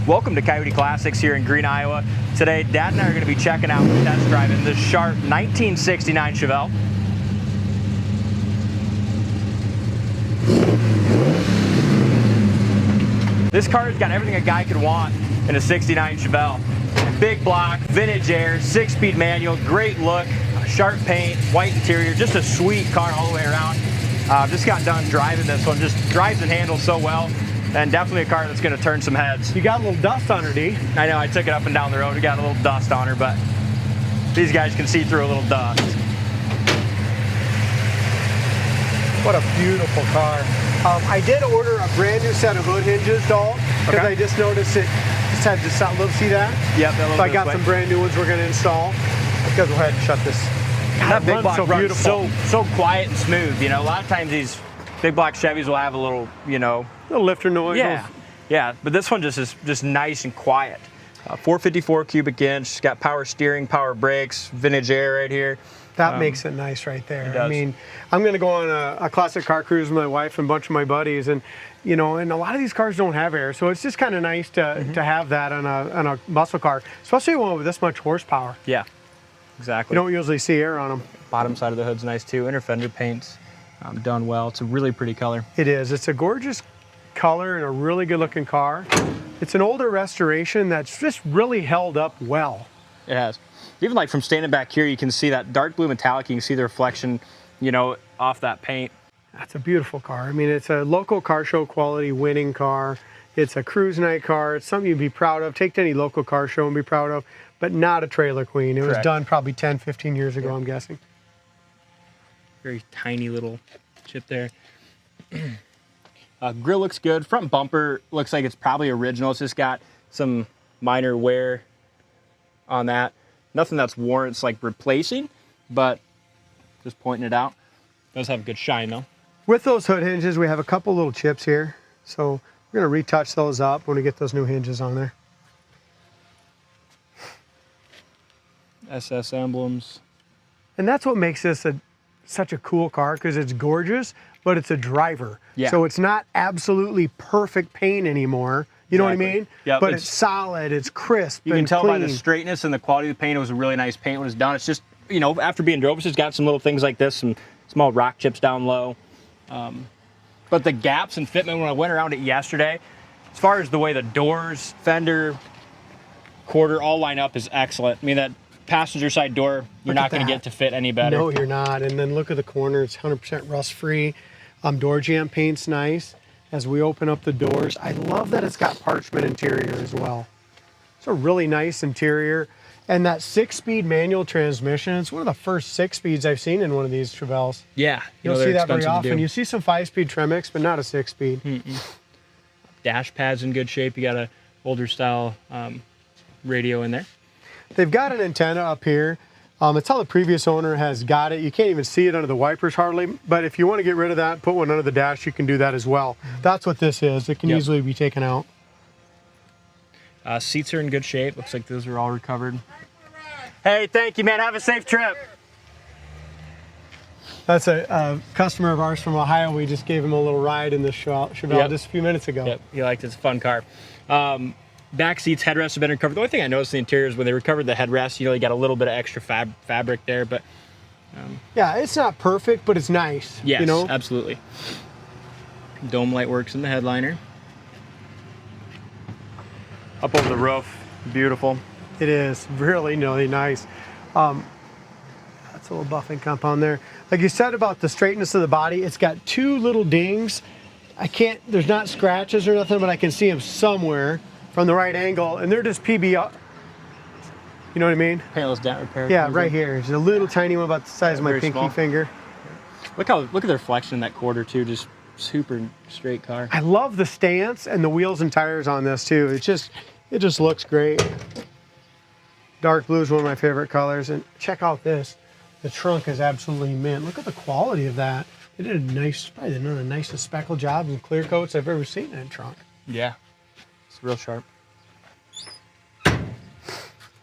Welcome to Coyote Classics here in Green, Iowa. Today, Dad and I are going to be checking out and test driving this sharp 1969 Chevelle. This car's got everything a guy could want in a 69 Chevelle. Big block, vintage air, 6-speed manual, great look, sharp paint, white interior, just a sweet car all the way around. Just got done driving this one, just drives and handles so well. And definitely a car that's going to turn some heads. You got a little dust on her, D. I know, I took it up and down the road. We got a little dust on her, but these guys can see through a little dust. What a beautiful car. I did order a brand new set of hood hinges, Dalt, because I just noticed it just had just that little, see that? Yep, that so I got some brand new ones we're going to install. Because go ahead and shut this. God, that Big Block so runs beautiful. so quiet and smooth. You know, a lot of times these Big Block Chevys will have a little, you know, little lifter noise. Yeah, but this one just is just nice and quiet. 454 cubic inch, it's got power steering, power brakes, vintage air right here. That makes it nice right there. It does. I mean, I'm going to go on a classic car cruise with my wife and a bunch of my buddies, and you know, and a lot of these cars don't have air, so it's just kind of nice to have that on a muscle car, especially one with this much horsepower. Yeah, exactly. You don't usually see air on them. Bottom side of the hood's nice too. Inner fender paint's done well. It's a really pretty color. It is. It's a gorgeous color and a really good looking car. It's an older restoration that's just really held up well. It has. Even like from standing back here, you can see that dark blue metallic. You can see the reflection, you know, off that paint. That's a beautiful car. I mean, it's a local car show quality winning car. It's a cruise night car. It's something you'd be proud of. Take to any local car show and be proud of, but not a trailer queen. It was done probably 10, 15 years ago, I'm guessing. Very tiny little chip there. Grill looks good. Front bumper looks like it's probably original. It's just got some minor wear on that. Nothing that's worn, it's like replacing, but just pointing it out. Does have a good shine though. With those hood hinges, we have a couple little chips here. So we're gonna retouch those up when we get those new hinges on there. SS emblems. And that's what makes this such a cool car, because it's gorgeous, but it's a driver. Yeah. So it's not absolutely perfect paint anymore. You know what I mean? Yeah. But it's solid, it's crisp, you can and tell clean. by the straightness and the quality of the paint. It was a really nice paint when it's done. It's just, you know, after being drove, it's just got some little things like this, some small rock chips down low. But the gaps and fitment, when I went around it yesterday, as far as the way the doors, fender, quarter all line up is excellent. I mean, that passenger side door, you're not going to get to fit any better. No, you're not. And then look at the corner. It's 100% rust free. Door jamb paint's nice. As we open up the doors, I love that it's got parchment interior as well. It's a really nice interior. And that 6-speed manual transmission, it's one of the first 6-speeds I've seen in one of these Chevelles. Yeah. You don't see that very often. You see some 5-speed Tremix, but not a 6-speed. Dash pad's in good shape. You got a older style radio in there. They've got an antenna up here. It's how the previous owner has got it. You can't even see it under the wipers hardly, but if you want to get rid of that, put one under the dash, you can do that as well. That's what this is. It can easily be taken out. Seats are in good shape. Looks like those are all recovered. Hey, thank you, man. Have a safe trip. That's a customer of ours from Ohio. We just gave him a little ride in the Chevelle just a few minutes ago. Yep, he liked it. It's a fun car. Back seats, headrests have been recovered. The only thing I noticed in the interior is when they recovered the headrest, you know, you got a little bit of extra fabric there, but yeah, it's not perfect, but it's nice. Yes, you know? Absolutely. Dome light works in the headliner. Up over the roof, beautiful. It is really, really nice. That's a little buffing compound there. Like you said about the straightness of the body, it's got two little dings. There's not scratches or nothing, but I can see them somewhere from the right angle, and they're just PB. You know what I mean? Paintless dent repair. Yeah, right here. There's a little tiny one about the size of my pinky finger. Look at the reflection in that quarter too. Just super straight car. I love the stance and the wheels and tires on this too. It just looks great. Dark blue is one of my favorite colors, and check out this. The trunk is absolutely mint. Look at the quality of that. They did probably one of the nicest speckle jobs and clear coats I've ever seen in a trunk. Yeah, it's real sharp.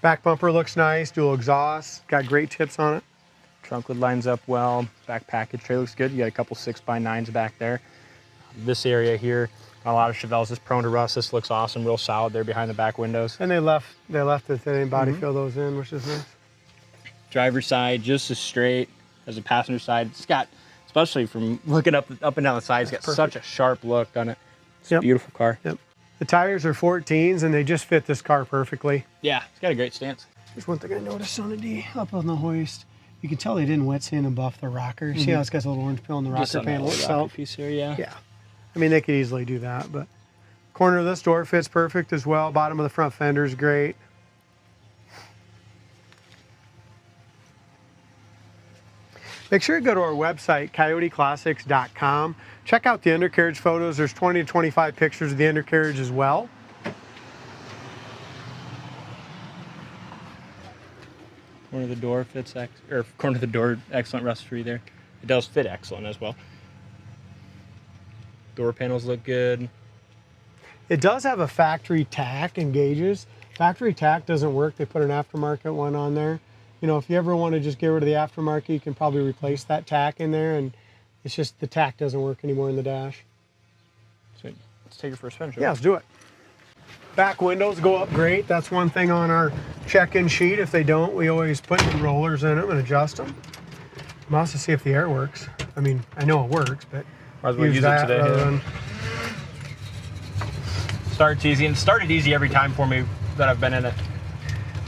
Back bumper looks nice, dual exhaust, got great tips on it. Trunk lid lines up well. Back package tray looks good. You got a couple 6x9s back there. This area here, A lot of Chevelles is prone to rust. This looks awesome, real solid there behind the back windows. And they left the thin body fill those in, which is nice. Driver's side just as straight as the passenger side. It's got, especially from looking up and down the side, it's got such a sharp look on it. It's a beautiful car. Yep. The tires are 14s and they just fit this car perfectly. Yeah, it's got a great stance. There's one thing I noticed on the D up on the hoist. You can tell they didn't wet sand and buff the rocker. See how it's got a little orange pill in the rocker panel itself? Piece here, yeah. Yeah. I mean, they could easily do that, but corner of this door fits perfect as well. Bottom of the front fender is great. Make sure you go to our website, coyoteclassics.com. Check out the undercarriage photos. There's 20 to 25 pictures of the undercarriage as well. Corner of the door fits, corner of the door, excellent rust free there. It does fit excellent as well. Door panels look good. It does have a factory tack and gauges. Factory tack doesn't work. They put an aftermarket one on there. You know, if you ever want to just get rid of the aftermarket, you can probably replace that tack in there, and it's just the tack doesn't work anymore in the dash. Sweet. Let's take it for a spin. Yeah, let's do it. Back windows go up great. That's one thing on our check-in sheet. If they don't, we always put new rollers in them and adjust them. I'm also see if the air works. I mean, I know it works, but might as well use it today. Starts easy, and started easy every time for me that I've been in it.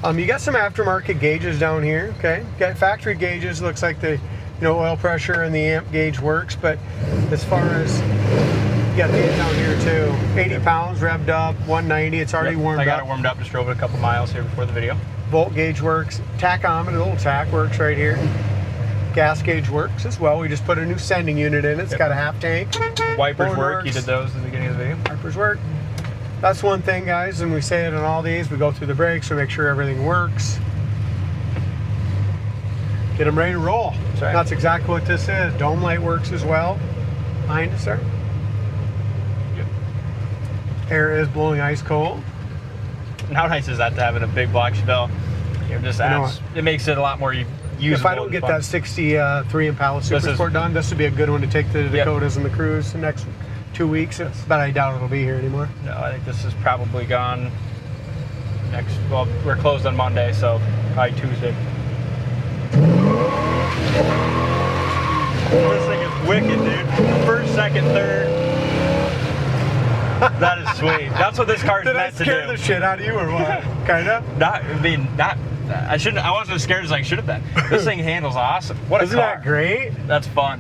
You got some aftermarket gauges down here, okay? Got factory gauges, looks like the oil pressure and the amp gauge works, but as far as, you got these down here too. 80 pounds, revved up, 190, it's already warmed up. I got it warmed up, just drove it a couple miles here before the video. Volt gauge works, tachometer, the little tack works right here. Gas gauge works as well. We just put a new sending unit in it. It's got a half tank. Wipers work, you did those at the beginning of the video. Wipers work. That's one thing, guys, and we say it on all these. We go through the brakes to make sure everything works. Get them ready to roll. That's right. That's exactly what this is. Dome light works as well. Behind us there. Yep. Air is blowing ice cold. And how nice is that to have in a big block Chevelle? You know, just adds, it makes it a lot more usable. If I don't get that 63 Impala Super Sport done, this would be a good one to take to the Dakotas and the cruise the next 2 weeks, but I doubt it'll be here anymore. No, I think this is probably gone next, well, we're closed on Monday, so probably Tuesday. This thing is wicked, dude. First, second, third. That is sweet. That's what this car is meant to do. Did I scare the shit out of you or what? Kinda? I wasn't as scared as I should have been. This thing handles awesome. What a car. Isn't that great? That's fun.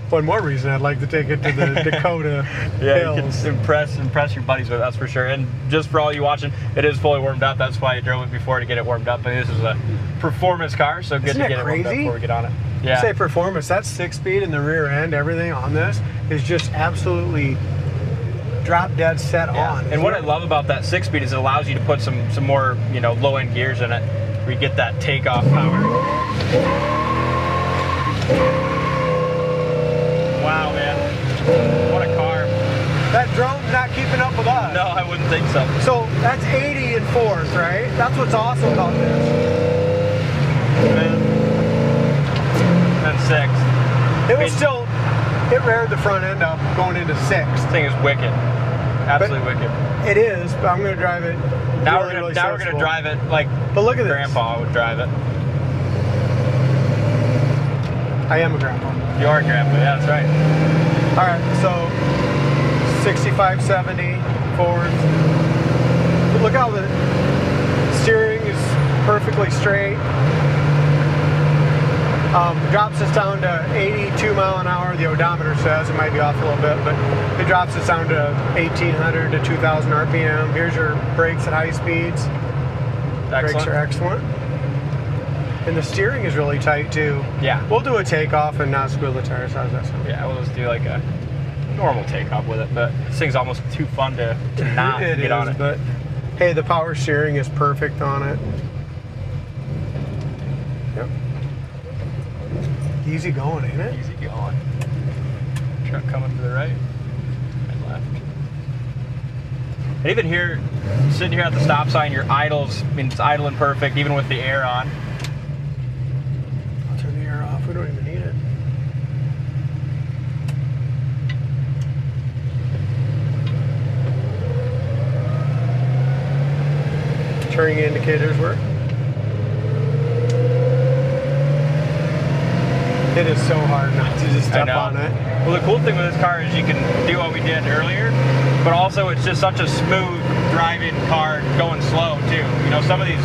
One more reason I'd like to take it to the Dakota Hills. You can impress your buddies with it, that's for sure. And just for all you watching, it is fully warmed up. That's why I drove it before to get it warmed up. And this is a performance car, so good to get it warmed up before we get on it. Yeah. Say performance, that 6-speed in the rear end, everything on this is just absolutely drop dead set on. And what I love about that 6-speed is it allows you to put some more, low end gears in it, where you get that takeoff power. Wow, man. What a car. That drone's not keeping up with us. No, I wouldn't think so. So that's 80 in fourth, right? That's what's awesome about this. And sixth. It was still, it reared the front end up going into sixth. This thing is wicked. Absolutely wicked. It is, but I'm going to drive it. Now we're going to drive it like but look at Grandpa would drive it. I am a grandpa. You are a grandpa, yeah, that's right. All right, so 6570 forward. Look how the steering is perfectly straight. Drops us down to 82 mile an hour. The odometer says it might be off a little bit, but it drops us down to 1800 to 2000 RPM. Here's your brakes at high speeds. Excellent. Brakes are excellent. And the steering is really tight too. Yeah. We'll do a takeoff and not squeal the tires. How's that sound? Yeah, we'll just do like a normal takeoff with it, but this thing's almost too fun to not get on it. But hey, the power steering is perfect on it. Yep. Easy going, ain't it? Easy going. Truck coming to the right and left. And even here, sitting here at the stop sign, your idles, it's idling perfect, even with the air on. I'll turn the air off. We don't even need it. turning indicators work. It is so hard not to just step on it. Well, the cool thing with this car is you can do what we did earlier, but also it's just such a smooth driving car going slow too. You know, some of these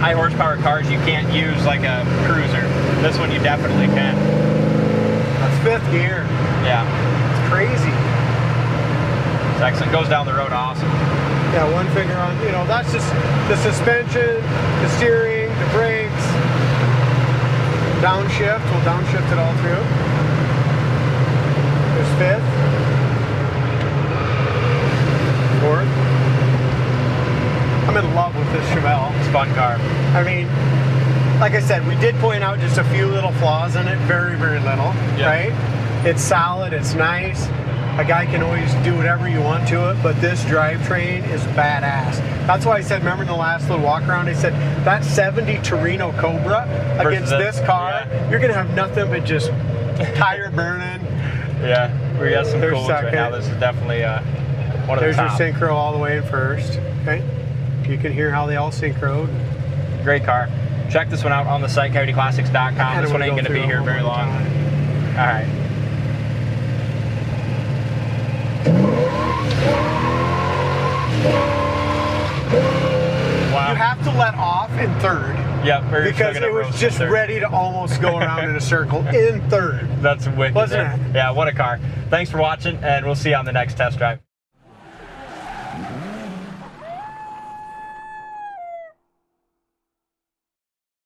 high horsepower cars you can't use like a cruiser. This one you definitely can. That's 5th gear. Yeah. It's crazy. It's excellent. Goes down the road awesome. Yeah, one finger on, you know, that's just the suspension, the steering, the brakes. Downshift, we'll downshift it all through. There's 5th. 4th. I'm in love with this Chevelle. It's a fun car. I mean, like I said, we did point out just a few little flaws in it, very, very little, right? It's solid, it's nice. A guy can always do whatever you want to it, but this drivetrain is badass. That's why I said, remember in the last little walk around, I said, that 70 Torino Cobra against this car, you're gonna have nothing but just tire burning. Yeah, we got some cool ones right second. now. This is definitely one of There's the top. your synchro all the way in first, okay? You can hear how they all synchroed. Great car. Check this one out on the site, coyoteclassics.com. This one ain't gonna be here very long. All right. Wow. You have to let off in 3rd. Yep, because it was just ready to almost go around in a circle in 3rd. That's wicked. Wasn't it? Yeah, what a car. Thanks for watching, and we'll see you on the next test drive.